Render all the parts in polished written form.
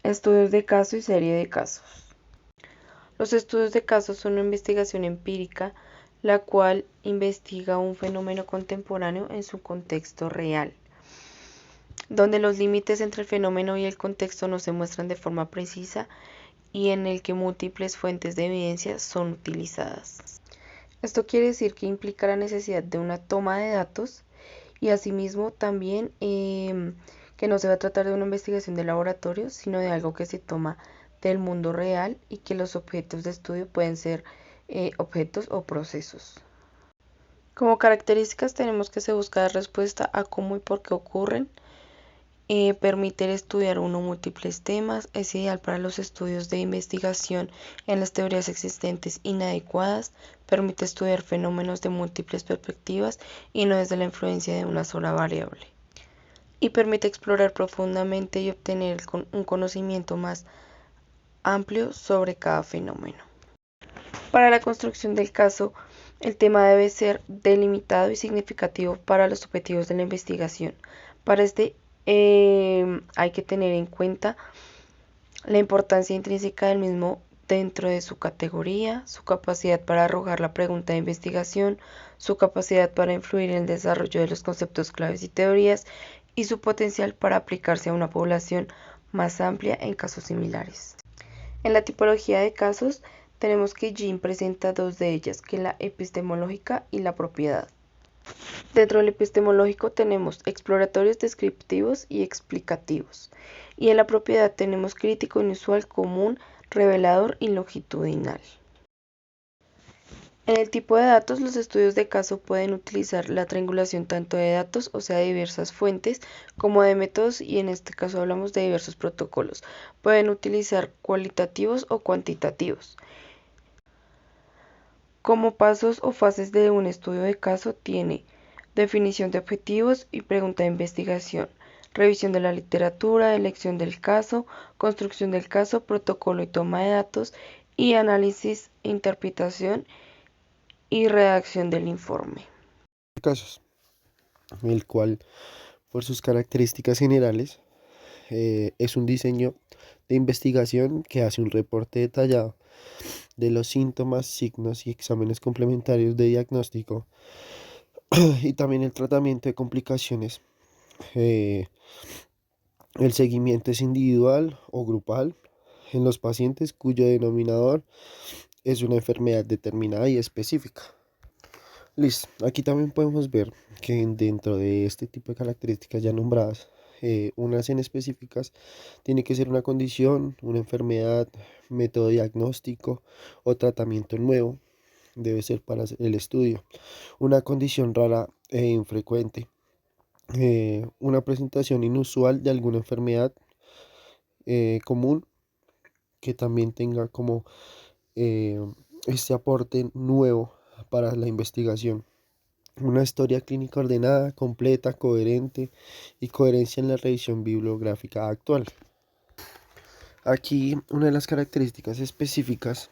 Estudios de caso y serie de casos. Los estudios de casos son una investigación empírica, la cual investiga un fenómeno contemporáneo en su contexto real, donde los límites entre el fenómeno y el contexto no se muestran de forma precisa y en el que múltiples fuentes de evidencia son utilizadas. Esto quiere decir que implica la necesidad de una toma de datos y asimismo también que no se va a tratar de una investigación de laboratorio, sino de algo que se toma del mundo real y que los objetos de estudio pueden ser objetos o procesos. Como características tenemos que se busca dar respuesta a cómo y por qué ocurren, permitir estudiar uno o múltiples temas, es ideal para los estudios de investigación en las teorías existentes inadecuadas, permite estudiar fenómenos de múltiples perspectivas y no desde la influencia de una sola variable, y permite explorar profundamente y obtener un conocimiento más amplio sobre cada fenómeno. Para la construcción del caso, el tema debe ser delimitado y significativo para los objetivos de la investigación. Para este hay que tener en cuenta la importancia intrínseca del mismo dentro de su categoría, su capacidad para arrojar la pregunta de investigación, su capacidad para influir en el desarrollo de los conceptos claves y teorías, y su potencial para aplicarse a una población más amplia en casos similares. En la tipología de casos, tenemos que Jim presenta dos de ellas, que es la epistemológica y la propiedad. Dentro del epistemológico tenemos exploratorios, descriptivos y explicativos. Y en la propiedad tenemos crítico, inusual, común, revelador y longitudinal. En el tipo de datos, los estudios de caso pueden utilizar la triangulación tanto de datos, o sea, de diversas fuentes, como de métodos, y en este caso hablamos de diversos protocolos. Pueden utilizar cualitativos o cuantitativos. Como pasos o fases de un estudio de caso tiene definición de objetivos y pregunta de investigación, revisión de la literatura, elección del caso, construcción del caso, protocolo y toma de datos, y análisis, interpretación y redacción del informe. Casos, el cual, por sus características generales, es un diseño de investigación que hace un reporte detallado de los síntomas, signos y exámenes complementarios de diagnóstico y también el tratamiento de complicaciones. Eh, el seguimiento es individual o grupal en los pacientes cuyo denominador es una enfermedad determinada y específica. Listo, aquí también podemos ver que dentro de este tipo de características ya nombradas, unas en específicas, tiene que ser una condición, una enfermedad, método diagnóstico o tratamiento nuevo, debe ser para el estudio, una condición rara e infrecuente, una presentación inusual de alguna enfermedad común que también tenga como eh, este aporte nuevo para la investigación. Una historia clínica ordenada, completa, coherente y coherencia en la revisión bibliográfica actual. Aquí una de las características específicas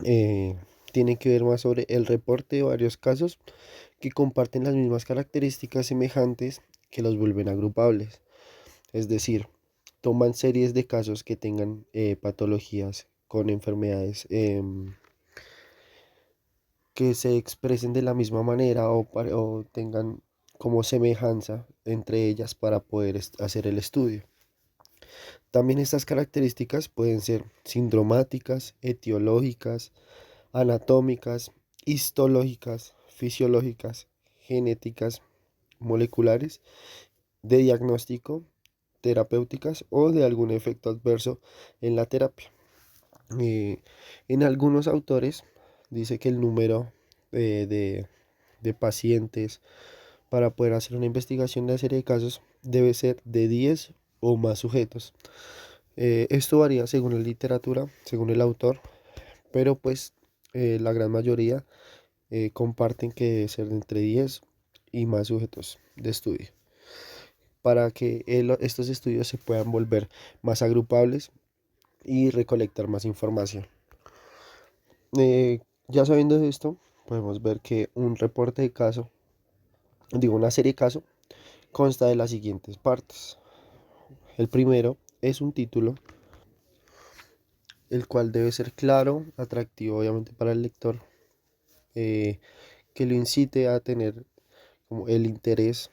eh, tiene que ver más sobre el reporte de varios casos que comparten las mismas características semejantes que los vuelven agrupables. Es decir, toman series de casos que tengan patologías con enfermedades que se expresen de la misma manera o tengan como semejanza entre ellas para poder hacer el estudio. También estas características pueden ser sindromáticas, etiológicas, anatómicas, histológicas, fisiológicas, genéticas, moleculares, de diagnóstico, terapéuticas o de algún efecto adverso en la terapia. Eh, en algunos autores dice que el número de pacientes para poder hacer una investigación de una serie de casos debe ser de 10 o más sujetos. Esto varía según la literatura, según el autor, pero pues la gran mayoría comparten que debe ser entre 10 y más sujetos de estudio para que estos estudios se puedan volver más agrupables y recolectar más información. Ya sabiendo esto, podemos ver que un reporte de caso, digo una serie de caso, consta de las siguientes partes. El primero es un título, el cual debe ser claro, atractivo obviamente para el lector, eh, que lo incite a tener como el interés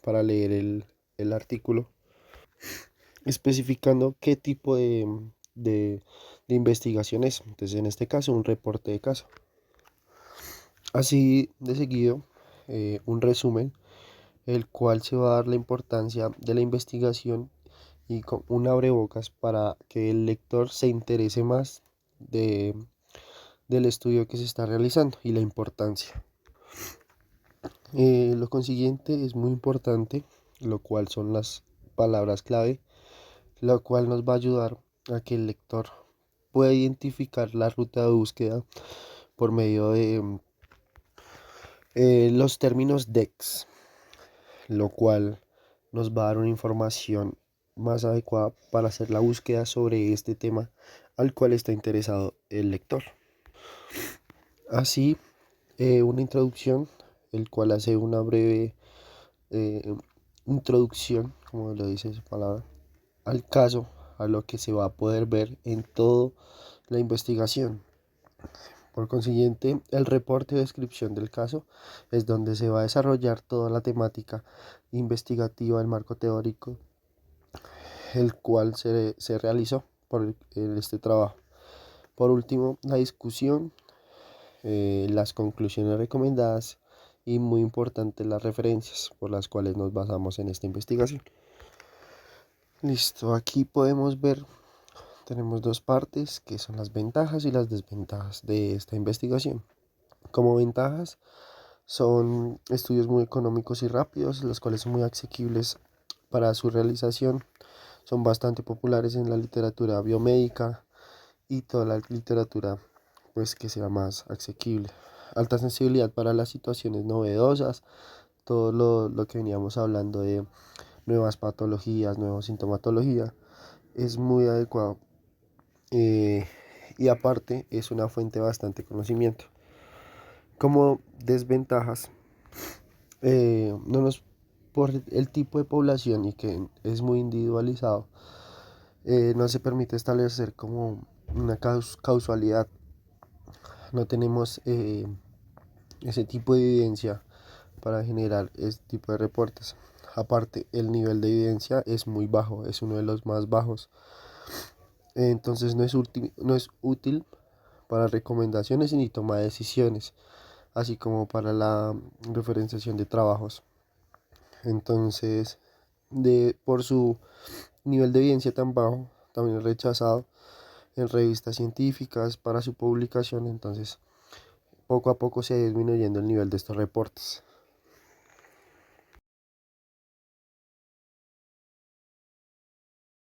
para leer el artículo, especificando qué tipo de- de investigación es. Entonces, en este caso, un reporte de caso. Así de seguido, un resumen, el cual se va a dar la importancia de la investigación y con un abrebocas para que el lector se interese más de, del estudio que se está realizando y la importancia. Lo consiguiente es muy importante, lo cual son las palabras clave, lo cual nos va a ayudar a que el lector pueda identificar la ruta de búsqueda por medio de los términos DEX, lo cual nos va a dar una información más adecuada para hacer la búsqueda sobre este tema al cual está interesado el lector. Así, una introducción, el cual hace una breve eh, introducción, como lo dice esa palabra, al caso, a lo que se va a poder ver en toda la investigación. Por consiguiente, el reporte de descripción del caso es donde se va a desarrollar toda la temática investigativa del marco teórico, el cual se realizó en este trabajo. Por último, la discusión, las conclusiones recomendadas y muy importante las referencias por las cuales nos basamos en esta investigación. Listo, aquí podemos ver, tenemos dos partes que son las ventajas y las desventajas de esta investigación. Como ventajas, son estudios muy económicos y rápidos, los cuales son muy asequibles para su realización. Son bastante populares en la literatura biomédica y toda la literatura pues que sea más asequible. Alta sensibilidad para las situaciones novedosas, todo lo que veníamos hablando de nuevas patologías, nueva sintomatología, es muy adecuado. eh, y aparte es una fuente bastante conocimiento. Como desventajas, no nos, por el tipo de población y que es muy individualizado, no se permite establecer como una causalidad. No tenemos ese tipo de evidencia para generar este tipo de reportes. Aparte, el nivel de evidencia es muy bajo, es uno de los más bajos. Entonces no es útil para recomendaciones ni toma de decisiones, así como para la referenciación de trabajos. Entonces, por su nivel de evidencia tan bajo, también es rechazado en revistas científicas para su publicación. Entonces, poco a poco se ha disminuyendo el nivel de estos reportes.